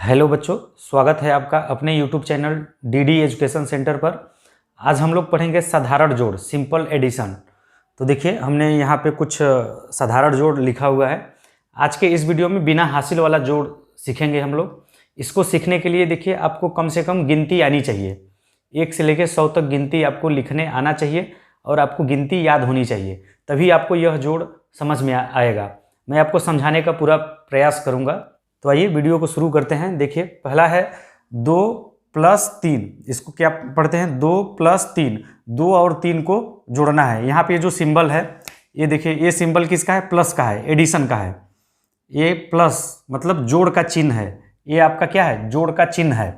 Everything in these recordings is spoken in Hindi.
हेलो बच्चों, स्वागत है आपका अपने YouTube channel DD education centre पर। आज हम लोग पढ़ेंगे साधारण जोड़, सिंपल एडिशन। तो देखिए, हमने यहाँ पे कुछ साधारण जोड़ लिखा हुआ है। आज के इस वीडियो में बिना हासिल वाला जोड़ सीखेंगे हम लोग। इसको सीखने के लिए देखिए, आपको कम से कम गिनती आनी चाहिए। 1 से लेकर 100 तक गिनती आपको लिखने आना चाहिए और आपको गिनती याद होनी चाहिए, तभी आपको यह जोड़ समझ में आएगा। मैं आपको समझाने का पूरा प्रयास करूँगा। तो आइए वीडियो को शुरू करते हैं। देखिए, पहला है 2 + 3। इसको क्या पढ़ते हैं? 2 + 3। 2 और 3 को जोड़ना है। यहाँ पे जो सिंबल है, ये देखिए, ये सिंबल किसका है? प्लस का है, एडिशन का है। ये प्लस मतलब जोड़ का चिन्ह है। ये आपका क्या है? जोड़ का चिन्ह है।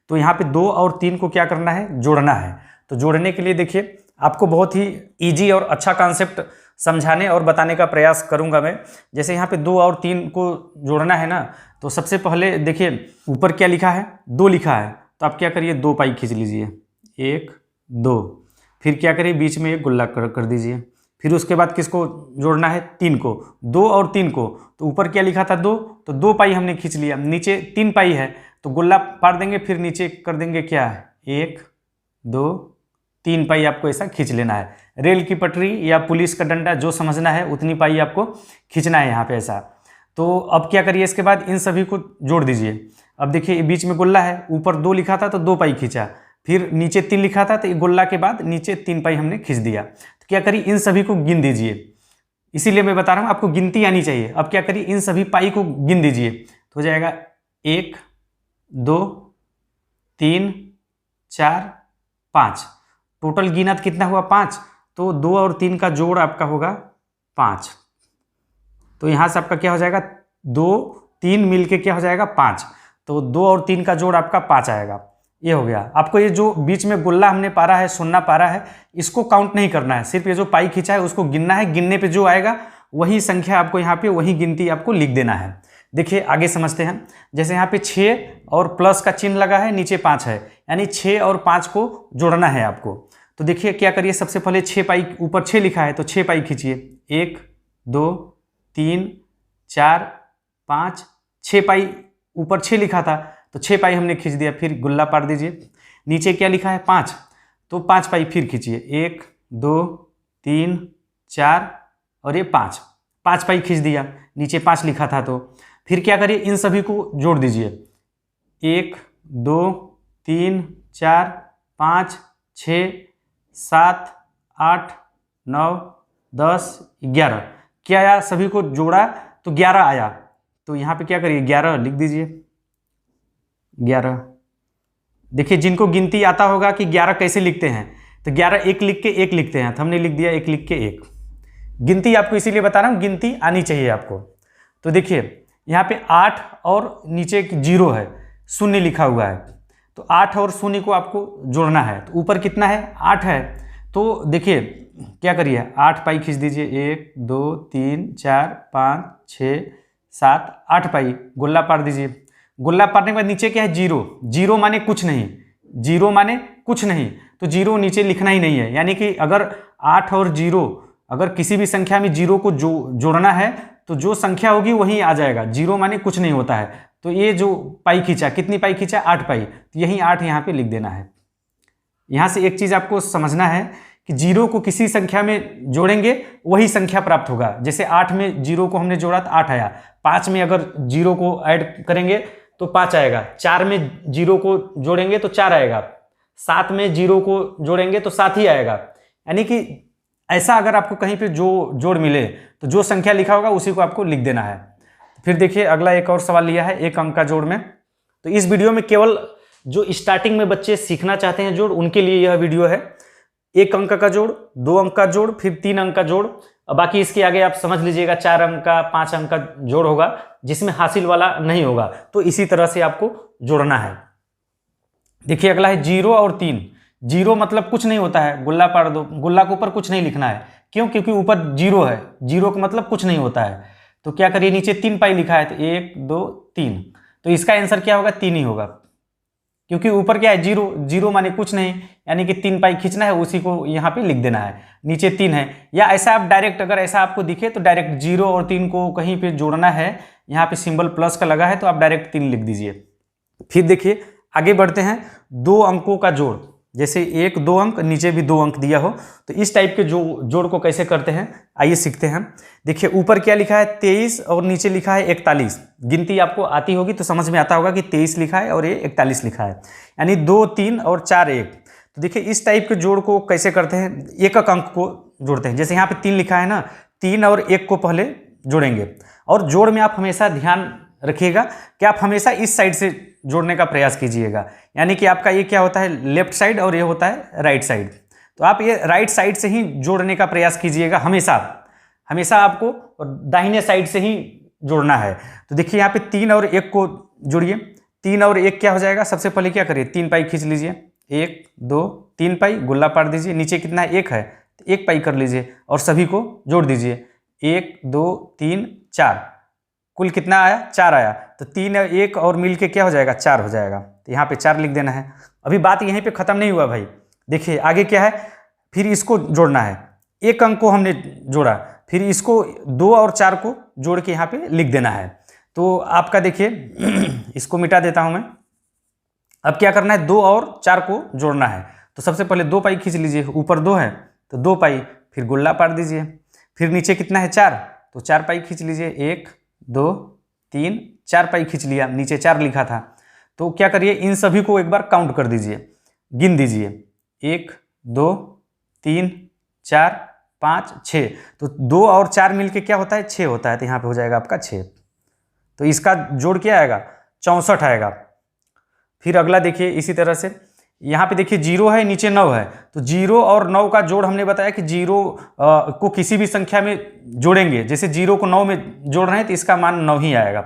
तो यहाँ पे 2 और 3 को क्या करना है? जोड़ना है। तो जोड़ने के लिए देखिए, आपको बहुत ही ईजी और अच्छा कॉन्सेप्ट समझाने और बताने का प्रयास करूंगा मैं। जैसे यहाँ पे 2 और 3 को जोड़ना है ना, तो सबसे पहले देखिए, ऊपर क्या लिखा है? 2 लिखा है। तो आप क्या करिए? 2 पाई खींच लीजिए, 1 2। फिर क्या करिए? बीच में एक गुल्ला कर दीजिए। फिर उसके बाद किसको जोड़ना है? 3 को। 2 और 3 को। तो ऊपर क्या लिखा था? 2, तो 2 पाई हमने खींच लिया। नीचे 3 पाई है, तो गुल्ला पार देंगे, फिर नीचे कर देंगे क्या है? 1 2 3 पाई आपको ऐसा खींच लेना है। रेल की पटरी या पुलिस का डंडा, जो समझना है उतनी पाई आपको खींचना है यहाँ पे ऐसा। तो अब क्या करिए? इसके बाद इन सभी को जोड़ दीजिए। अब देखिए, बीच में गुल्ला है, ऊपर 2 लिखा था तो 2 पाई खींचा, फिर नीचे 3 लिखा था तो गुल्ला के बाद नीचे 3 पाई हमने खींच दिया। तो क्या करिए? इन सभी को गिन दीजिए। इसीलिए मैं बता रहा हूँ, आपको गिनती आनी चाहिए। अब क्या करिए? इन सभी पाई को गिन दीजिए। तो हो जाएगा 1 2 3 4 5। टोटल गिनत कितना हुआ? 5। तो 2 और 3 का जोड़ आपका होगा 5। तो यहाँ से आपका क्या हो जाएगा? 2 3 मिलके क्या हो जाएगा? 5। तो 2 और 3 का जोड़ आपका 5 आएगा। ये हो गया। आपको ये जो बीच में गुल्ला हमने पारा है, सुन्ना पारा है, इसको काउंट नहीं करना है। सिर्फ ये जो पाई खींचा है उसको गिनना है। गिनने पे जो आएगा वही संख्या आपको यहाँ पे, वही गिनती आपको लिख देना है। देखिए, आगे समझते हैं। जैसे यहाँ पे 6 और प्लस का चिन्ह लगा है, नीचे 5 है, यानी 6 और 5 को जोड़ना है आपको। तो देखिए, क्या करिए? सबसे पहले 6 पाई, ऊपर 6 लिखा है तो 6 पाई खींचिए। 1 2 3 4 5। 6 पाई, ऊपर 6 लिखा था तो 6 पाई हमने खींच दिया। फिर गुल्ला पार दीजिए। नीचे क्या लिखा है? 5, तो 5 पाई फिर खींचिए। 1 2 3 4 और ये 5 पाई खींच दिया। नीचे 5 लिखा था तो फिर क्या करिए? इन सभी को जोड़ दीजिए। 1 2 3 4 5 6 7 8 9 10 11। क्या आया? सभी को जोड़ा तो 11 आया। तो यहाँ पे क्या करिए? 11 लिख दीजिए। 11। देखिए, जिनको गिनती आता होगा कि 11 कैसे लिखते हैं, तो 11 1 लिख के 1 लिखते हैं। तो हमने लिख दिया 1 लिख के 1। गिनती आपको इसीलिए बता रहा हूँ, गिनती आनी चाहिए आपको। तो देखिए, यहाँ पे 8 और नीचे 0 है, 0 लिखा हुआ है। तो 8 और 0 को आपको जोड़ना है। तो ऊपर कितना है? 8 है। तो देखिए, क्या करिए? 8 पाई खींच दीजिए। 1 2 3 4 5 6 7 8 पाई गुल्ला पार दीजिए। गुल्ला पारने के बाद नीचे क्या है? 0। 0 माने कुछ नहीं। 0 माने कुछ नहीं, तो 0 नीचे लिखना ही नहीं है। यानी कि अगर 8 और 0, अगर किसी भी संख्या में 0 को जोड़ना है तो जो संख्या होगी वही आ जाएगा। 0 माने कुछ नहीं होता है। तो ये जो पाई खींचा, कितनी पाई खींचा? 8 पाई। तो यही 8 यहाँ पे लिख देना है। यहाँ से एक चीज आपको समझना है कि 0 को किसी संख्या में जोड़ेंगे वही संख्या प्राप्त होगा। जैसे 8 में 0 को हमने जोड़ा तो 8 आया। 5 में अगर 0 को ऐड करेंगे तो 5 आएगा। 4 में 0 को जोड़ेंगे तो 4 आएगा। 7 में 0 को जोड़ेंगे तो 7 ही आएगा। यानी कि ऐसा अगर आपको कहीं पे जो जोड़ मिले तो जो संख्या लिखा होगा उसी को आपको लिख देना है। फिर देखिए, अगला एक और सवाल लिया है 1 अंक का जोड़ में। तो इस वीडियो में केवल जो स्टार्टिंग में बच्चे सीखना चाहते हैं जोड़, उनके लिए यह वीडियो है। 1 अंक का जोड़, 2 अंक का जोड़, फिर 3 अंक का जोड़। बाकी इसके आगे आप समझ लीजिएगा 4 अंक का, 5 अंक का जोड़ होगा, जिसमें हासिल वाला नहीं होगा। तो इसी तरह से आपको जोड़ना है। देखिए, अगला है 0 और 3। 0 मतलब कुछ नहीं होता है, गुल्ला पार दो। गुल्ला के ऊपर कुछ नहीं लिखना है। क्यों? क्योंकि ऊपर 0 है। 0 का मतलब कुछ नहीं होता है। तो क्या करिए? नीचे 3 पाई लिखा है तो 1 2 3। तो इसका आंसर क्या होगा? 3 ही होगा, क्योंकि ऊपर क्या है? 0। 0 माने कुछ नहीं, यानी कि 3 पाई खींचना है, उसी को यहाँ पे लिख देना है। नीचे 3 है। या ऐसा आप डायरेक्ट, अगर ऐसा आपको दिखे तो डायरेक्ट 0 और 3 को कहीं पे जोड़ना है। यहाँ पे सिंबल प्लस का लगा है तो आप डायरेक्ट 3 लिख दीजिए। फिर देखिए आगे बढ़ते हैं, 2 अंकों का जोड़, जैसे 1 2 अंक नीचे भी 2 अंक दिया हो, तो इस टाइप के जोड़ को कैसे करते हैं आइए सीखते हैं। देखिए ऊपर क्या लिखा है 23 और नीचे लिखा है 41। गिनती आपको आती होगी तो समझ में आता होगा कि 23 लिखा है और ये 41 लिखा है, यानी 2 3 और 4 1। तो देखिए इस टाइप के जोड़ को कैसे करते हैं, एक एक अंक को जोड़ते हैं। जैसे यहाँ पे 3 लिखा है ना, 3 और 1 को पहले जोड़ेंगे। और जोड़ में आप हमेशा ध्यान रखिएगा कि आप हमेशा इस साइड से जोड़ने का प्रयास कीजिएगा, यानी कि आपका ये क्या होता है लेफ्ट साइड और ये होता है राइट साइड। तो आप ये राइट साइड से ही जोड़ने का प्रयास कीजिएगा, हमेशा हमेशा आपको दाहिने साइड से ही जोड़ना है। तो देखिए यहाँ पे 3 और 1 को जोड़िए। 3 और 1 क्या हो जाएगा, सबसे पहले क्या करिए 3 पाई खींच लीजिए, 1 2 3 पाई गुल्ला पार दीजिए। नीचे कितना है 1 है तो 1 पाई कर लीजिए और सभी को जोड़ दीजिए। 1 2 3 4, कुल कितना आया 4 आया। तो 3 और 1 और मिल के क्या हो जाएगा 4 हो जाएगा। तो यहाँ पे 4 लिख देना है। अभी बात यहीं पे ख़त्म नहीं हुआ भाई, देखिए आगे क्या है, फिर इसको जोड़ना है। एक अंक को हमने जोड़ा, फिर इसको 2 और 4 को जोड़ के यहाँ पे लिख देना है। तो आपका देखिए इसको मिटा देता हूँ मैं। अब क्या करना है 2 और 4 को जोड़ना है। तो सबसे पहले 2 पाई खींच लीजिए, ऊपर 2 है तो 2 पाई, फिर गुल्ला पार दीजिए। फिर नीचे कितना है 4, तो 4 पाई खींच लीजिए, 1 2 3 4 पाई खींच लिया, नीचे 4 लिखा था। तो क्या करिए इन सभी को एक बार काउंट कर दीजिए, गिन दीजिए, 1 2 3 4 5 6। तो 2 और 4 मिलके क्या होता है 6 होता है। तो यहाँ पे हो जाएगा आपका 6। तो इसका जोड़ क्या आएगा 64 आएगा। फिर अगला देखिए इसी तरह से, यहाँ पे देखिए 0 है नीचे 9 है, तो 0 और 9 का जोड़ हमने बताया कि 0 को किसी भी संख्या में जोड़ेंगे। जैसे 0 को 9 में जोड़ रहे हैं तो इसका मान 9 ही आएगा,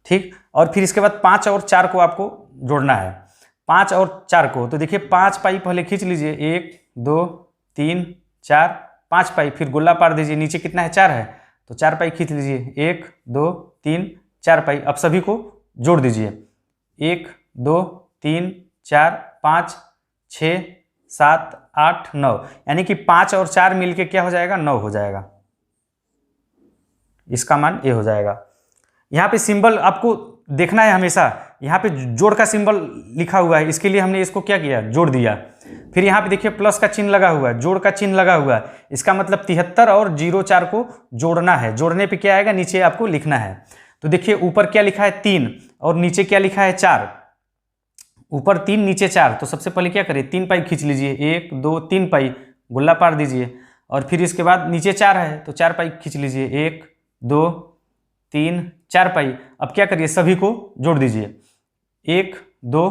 ठीक। और फिर इसके बाद 5 और 4 को आपको जोड़ना है, 5 और 4 को। तो देखिए 5 पाई पहले खींच लीजिए, 1 2 3 4 5 पाई, फिर गोला पार दीजिए। नीचे कितना है 4 है तो 4 पाई खींच लीजिए, 1 2 3 4 पाई। अब सभी को जोड़ दीजिए, 1 2 3 4 5 6 7 8 9, यानी कि 5 और 4 मिलके क्या हो जाएगा 9 हो जाएगा। इसका मान ये हो जाएगा। यहाँ पे सिंबल आपको देखना है हमेशा, यहाँ पे जोड़ का सिंबल लिखा हुआ है, इसके लिए हमने इसको क्या किया जोड़ दिया। फिर यहाँ पे देखिए प्लस का चिन्ह लगा हुआ है, जोड़ का चिन्ह लगा हुआ है, इसका मतलब 73 और 04 को जोड़ना है। जोड़ने पे क्या आएगा नीचे आपको लिखना है। तो देखिए ऊपर क्या लिखा है 3 और नीचे क्या लिखा है 4, ऊपर 3 नीचे 4। तो सबसे पहले क्या करिए 3 पाई खींच लीजिए, 1 2 3 पाई गुल्ला पार दीजिए। और फिर इसके बाद नीचे 4 है तो 4 पाई खींच लीजिए, 1 2 3 4 पाई। अब क्या करिए सभी को जोड़ दीजिए, 1 2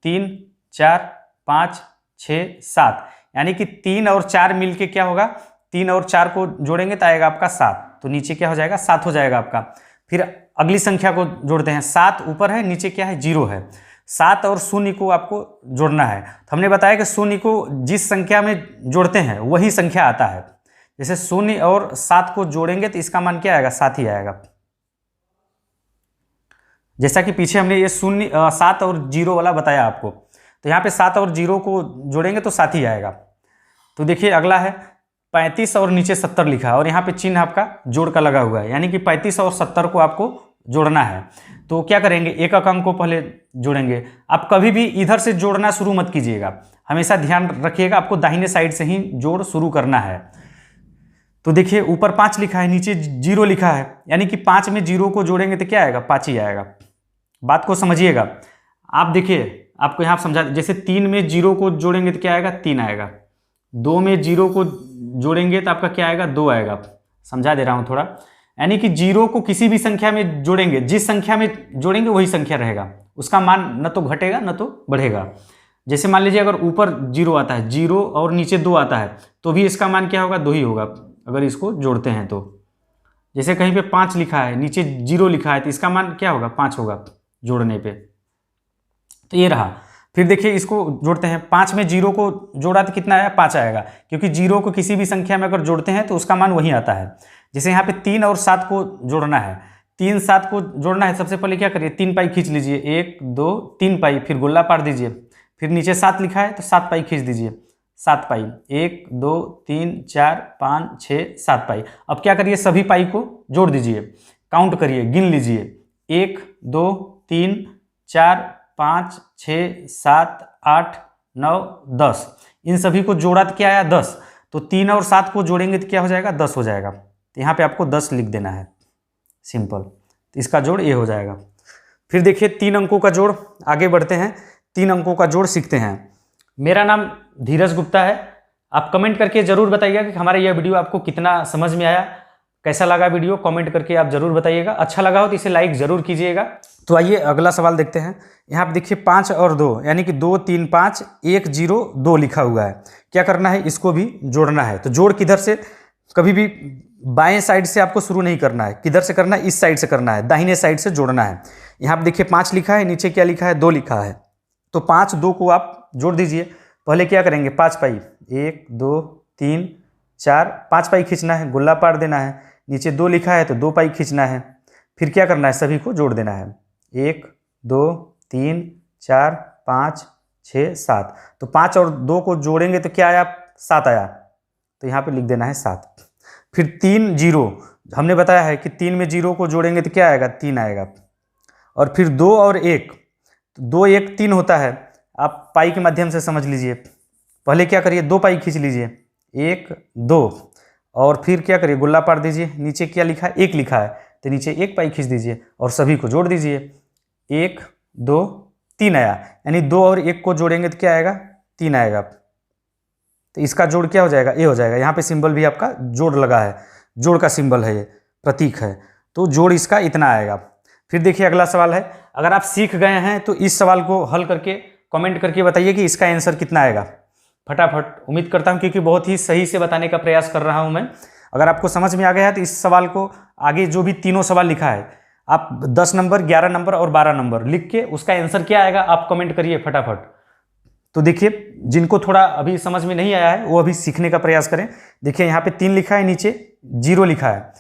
3 4 5 6 7, यानी कि 3 और 4 मिलके क्या होगा 3 और 4 को जोड़ेंगे तो आएगा आपका 7। तो नीचे क्या हो जाएगा 7 हो जाएगा आपका। फिर अगली संख्या को जोड़ते हैं, 7 ऊपर है नीचे क्या है 0 है, 7 और 0 को आपको जोड़ना है। तो हमने बताया कि 0 को जिस संख्या में जोड़ते हैं वही संख्या आता है। जैसे 0 और 7 को जोड़ेंगे तो इसका मान क्या आएगा 7 ही आएगा। जैसा कि पीछे हमने ये 7 और 0 वाला बताया आपको, तो यहाँ पे 7 और 0 को जोड़ेंगे तो 7 ही आएगा। तो देखिए अगला है 35 और नीचे 70 लिखा है और यहाँ पे चिन्ह आपका जोड़ का लगा हुआ है, यानी कि 35 और 70 को आपको जोड़ना है। तो क्या करेंगे एक अंक को पहले जोड़ेंगे। आप कभी भी इधर से जोड़ना शुरू मत कीजिएगा, हमेशा ध्यान रखिएगा आपको दाहिने साइड से ही जोड़ शुरू करना है। तो देखिए ऊपर 5 लिखा है नीचे 0 लिखा है, यानी कि 5 में 0 को जोड़ेंगे तो क्या आएगा 5 ही आएगा। बात को समझिएगा आप। देखिए आपको यहाँ समझा, जैसे 3 में 0 को जोड़ेंगे तो क्या आएगा 3 आएगा, 2 में 0 को जोड़ेंगे तो आपका क्या आएगा 2 आएगा। समझा दे रहा हूँ थोड़ा, यानी कि 0 को किसी भी संख्या में जोड़ेंगे, जिस संख्या में जोड़ेंगे वही संख्या रहेगा, उसका मान न तो घटेगा न तो बढ़ेगा। जैसे मान लीजिए अगर ऊपर 0 आता है 0 और नीचे 2 आता है तो भी इसका मान क्या होगा 2 ही होगा अगर इसको जोड़ते हैं तो। जैसे कहीं पे 5 लिखा है नीचे 0 लिखा है तो इसका मान क्या होगा 5 होगा जोड़ने पे। तो ये रहा। फिर देखिए इसको जोड़ते हैं, 5 में 0 को जोड़ा तो कितना आया 5 आएगा, क्योंकि 0 को किसी भी संख्या में अगर जोड़ते हैं तो उसका मान वही आता है। जैसे यहाँ पे 3 और 7 को जोड़ना है, 3 7 को जोड़ना है, सबसे पहले क्या करिए 3 पाई खींच लीजिए, 1 2 3 पाई, फिर गोला पार दीजिए। फिर नीचे 7 लिखा है तो 7 पाई खींच दीजिए, 7 पाई, 1 2 3 4 5 6 7 पाई। अब क्या करिए सभी पाई को जोड़ दीजिए, काउंट करिए, गिन लीजिए, 1 2 3 4 5 6 7 8 9 10, इन सभी को जोड़ा तो क्या आया 10, तो 3 और 7 को जोड़ेंगे तो क्या हो जाएगा 10 हो जाएगा। तो यहाँ पे आपको 10 लिख देना है, सिंपल। तो इसका जोड़ ये हो जाएगा। फिर देखिए 3 अंकों का जोड़, आगे बढ़ते हैं, 3 अंकों का जोड़ सीखते हैं। मेरा नाम धीरज गुप्ता है। आप कमेंट करके ज़रूर बताइएगा कि हमारा यह वीडियो आपको कितना समझ में आया, कैसा लगा वीडियो, कमेंट करके आप ज़रूर बताइएगा। अच्छा लगा हो तो इसे लाइक ज़रूर कीजिएगा। तो आइए अगला सवाल देखते हैं। यहाँ पे देखिए 5 और 2 यानी कि 2 3 5 1 0 2 लिखा हुआ है। क्या करना है, इसको भी जोड़ना है। तो जोड़ किधर से, कभी भी बाएं साइड से आपको शुरू नहीं करना है, किधर से करना है, इस साइड से करना है, दाहिने साइड से जोड़ना है। यहाँ पे देखिए 5 लिखा है, नीचे क्या लिखा है 2 लिखा है। तो 5 2 को आप जोड़ दीजिए। पहले क्या करेंगे 5 पाई, 1 2 3 4, 5 पाई खींचना है, गोला पार देना है। नीचे 2 लिखा है तो 2 पाई खींचना है। फिर क्या करना है, सभी को जोड़ देना है, 1 2 3 4 5 6 7। तो 5 और 2 को जोड़ेंगे तो क्या आया 7 आया, तो यहाँ पे लिख देना है 7। फिर 3 0, हमने बताया है कि 3 में 0 को जोड़ेंगे तो क्या आएगा 3 आएगा। और फिर 2 और 1, तो 2 1 3 होता है, आप पाई के माध्यम से समझ लीजिए। पहले क्या करिए 2 पाई खींच लीजिए, 1 2, और फिर क्या करिए गोला पार दीजिए। नीचे क्या लिखा है 1 लिखा है, तो नीचे 1 पाई खींच दीजिए और सभी को जोड़ दीजिए। 1 2 3 आया, यानी 2 और 1 को जोड़ेंगे तो क्या आएगा 3 आएगा। तो इसका जोड़ क्या हो जाएगा, ये हो जाएगा। यहाँ पे सिंबल भी आपका जोड़ लगा है, जोड़ का सिंबल है, ये प्रतीक है। तो जोड़ इसका इतना आएगा। फिर देखिए अगला सवाल है। अगर आप सीख गए हैं तो इस सवाल को हल करके कमेंट करके बताइए कि इसका आंसर कितना आएगा फटाफट। उम्मीद करता हूँ क्योंकि बहुत ही सही से बताने का प्रयास कर रहा हूँ मैं। अगर आपको समझ में आ गया है तो इस सवाल को आगे जो भी तीनों सवाल लिखा है आप 10 नंबर 11 नंबर और 12 नंबर लिख के उसका आंसर क्या आएगा आप कमेंट करिए फटाफट। तो देखिए जिनको थोड़ा अभी समझ में नहीं आया है वो अभी सीखने का प्रयास करें। देखिए यहाँ पे 3 लिखा है, नीचे 0 लिखा है।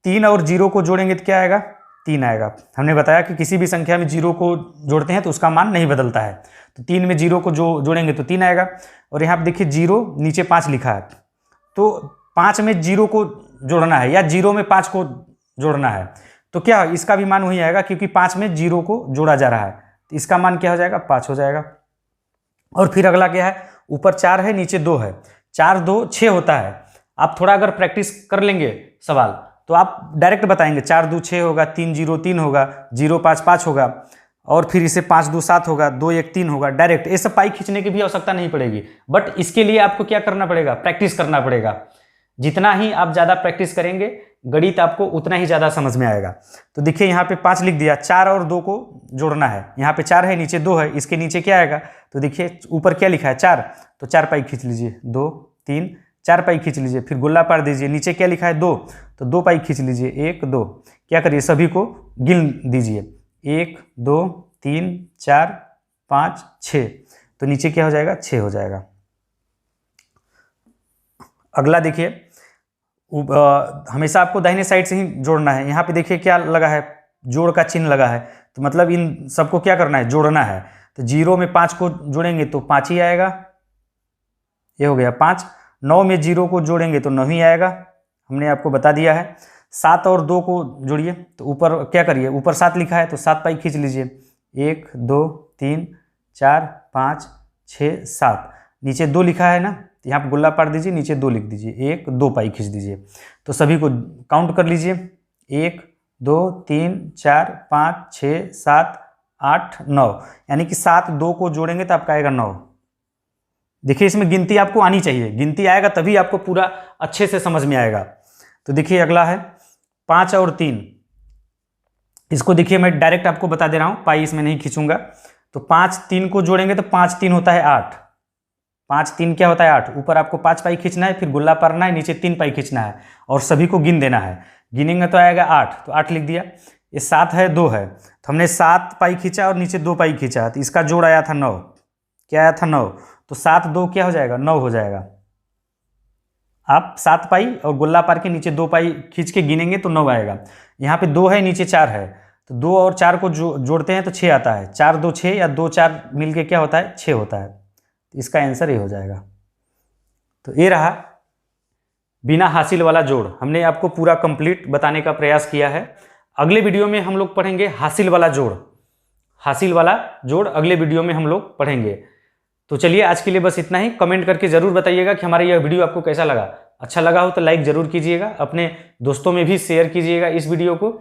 3 और 0 को जोड़ेंगे तो क्या आएगा 3 आएगा। हमने बताया कि किसी भी संख्या में 0 को जोड़ते हैं तो उसका मान नहीं बदलता है। तो 3 में 0 को जोड़ेंगे तो 3 आएगा। और यहाँ पे देखिए 0 नीचे 5 लिखा है, तो 5 में 0 को जोड़ना है या 0 में 5 को जोड़ना है। तो क्या इसका भी मान वही आएगा क्योंकि 5 में 0 को जोड़ा जा रहा है, तो इसका मान क्या हो जाएगा 5 हो जाएगा। और फिर अगला क्या है, ऊपर 4 है नीचे 2 है, 4 2 6 होता है। आप थोड़ा अगर प्रैक्टिस कर लेंगे सवाल तो आप डायरेक्ट बताएंगे 4 2 6 होगा, 3 0 3 होगा, 0 5 5 होगा, और फिर इसे 5 2 7 होगा, 2 1 3 होगा। डायरेक्ट ये सब पाई खींचने की भी आवश्यकता नहीं पड़ेगी, बट इसके लिए आपको क्या करना पड़ेगा, प्रैक्टिस करना पड़ेगा। जितना ही आप ज़्यादा प्रैक्टिस करेंगे गणित आपको उतना ही ज़्यादा समझ में आएगा। तो देखिए यहाँ पे 5 लिख दिया, 4 और 2 को जोड़ना है। यहाँ पे 4 है नीचे 2 है, इसके नीचे क्या आएगा, तो देखिए ऊपर क्या लिखा है 4, तो 4 पाई खींच लीजिए, 2 3 4 पाई खींच लीजिए। फिर गोला पार दीजिए, नीचे क्या लिखा है 2, तो 2 पाई खींच लीजिए, 1 2। क्या करिए सभी को गिन दीजिए, 1 2 3 4 5 6, तो नीचे क्या हो जाएगा 6 हो जाएगा। अगला देखिए हमेशा आपको दाहिने साइड से ही जोड़ना है। यहाँ पे देखिए क्या लगा है, जोड़ का चिन्ह लगा है, तो मतलब इन सबको क्या करना है जोड़ना है। तो 0 में 5 को जोड़ेंगे तो 5 ही आएगा, ये हो गया 5। 9 में 0 को जोड़ेंगे तो 9 ही आएगा, हमने आपको बता दिया है। 7 और 2 को जोड़िए, तो ऊपर क्या करिए, ऊपर 7 लिखा है तो 7 पाई खींच लीजिए, 1 2 3 4 5 6 7। नीचे 2 लिखा है ना, तो यहाँ पर गोला पार दीजिए, नीचे 2 लिख दीजिए, 1 2 पाई खींच दीजिए। तो सभी को काउंट कर लीजिए, 1 2 3 4 5 6 7 8 9, यानी कि 7 2 को जोड़ेंगे तो आपका आएगा 9। देखिए इसमें गिनती आपको आनी चाहिए, गिनती आएगा तभी आपको पूरा अच्छे से समझ में आएगा। तो देखिए अगला है 5 और 3, इसको देखिए मैं डायरेक्ट आपको बता दे रहा हूँ, पाई इसमें नहीं खींचूंगा। तो 5 3 को जोड़ेंगे तो 5 3 होता है 8, 5 3 क्या होता है 8। ऊपर आपको 5 पाई खींचना है, फिर गुल्ला पारना है, नीचे 3 पाई खींचना है और सभी को गिन देना है। गिनेंगे तो आएगा 8, तो 8 लिख दिया। ये 7 है 2 है, तो हमने 7 पाई खींचा और नीचे 2 पाई खींचा, तो इसका जोड़ आया था 9। क्या आया था 9, तो 7 2 क्या हो जाएगा 9 हो जाएगा। आप 7 पाई और गोला पार के नीचे 2 पाई खींच के गिनेंगे तो 9 आएगा। यहाँ पे 2 है नीचे 4 है, तो 2 और 4 को जोड़ते हैं तो 6 आता है। 4 2 6 या 2 4 मिलके क्या होता है 6 होता है, तो इसका आंसर ये हो जाएगा। तो ये रहा बिना हासिल वाला जोड़, हमने आपको पूरा कंप्लीट बताने का प्रयास किया है। अगले वीडियो में हम लोग पढ़ेंगे हासिल वाला जोड़। हासिल वाला जोड़ अगले वीडियो में हम लोग पढ़ेंगे। तो चलिए आज के लिए बस इतना ही। कमेंट करके ज़रूर बताइएगा कि हमारा यह वीडियो आपको कैसा लगा। अच्छा लगा हो तो लाइक ज़रूर कीजिएगा, अपने दोस्तों में भी शेयर कीजिएगा इस वीडियो को।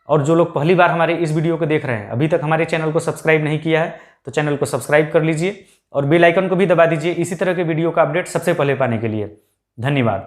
और जो लोग पहली बार हमारे इस वीडियो को देख रहे हैं, अभी तक हमारे चैनल को सब्सक्राइब नहीं किया है, तो चैनल को सब्सक्राइब कर लीजिए और बेल आइकन को भी दबा दीजिए इसी तरह के वीडियो का अपडेट सबसे पहले पाने के लिए। धन्यवाद।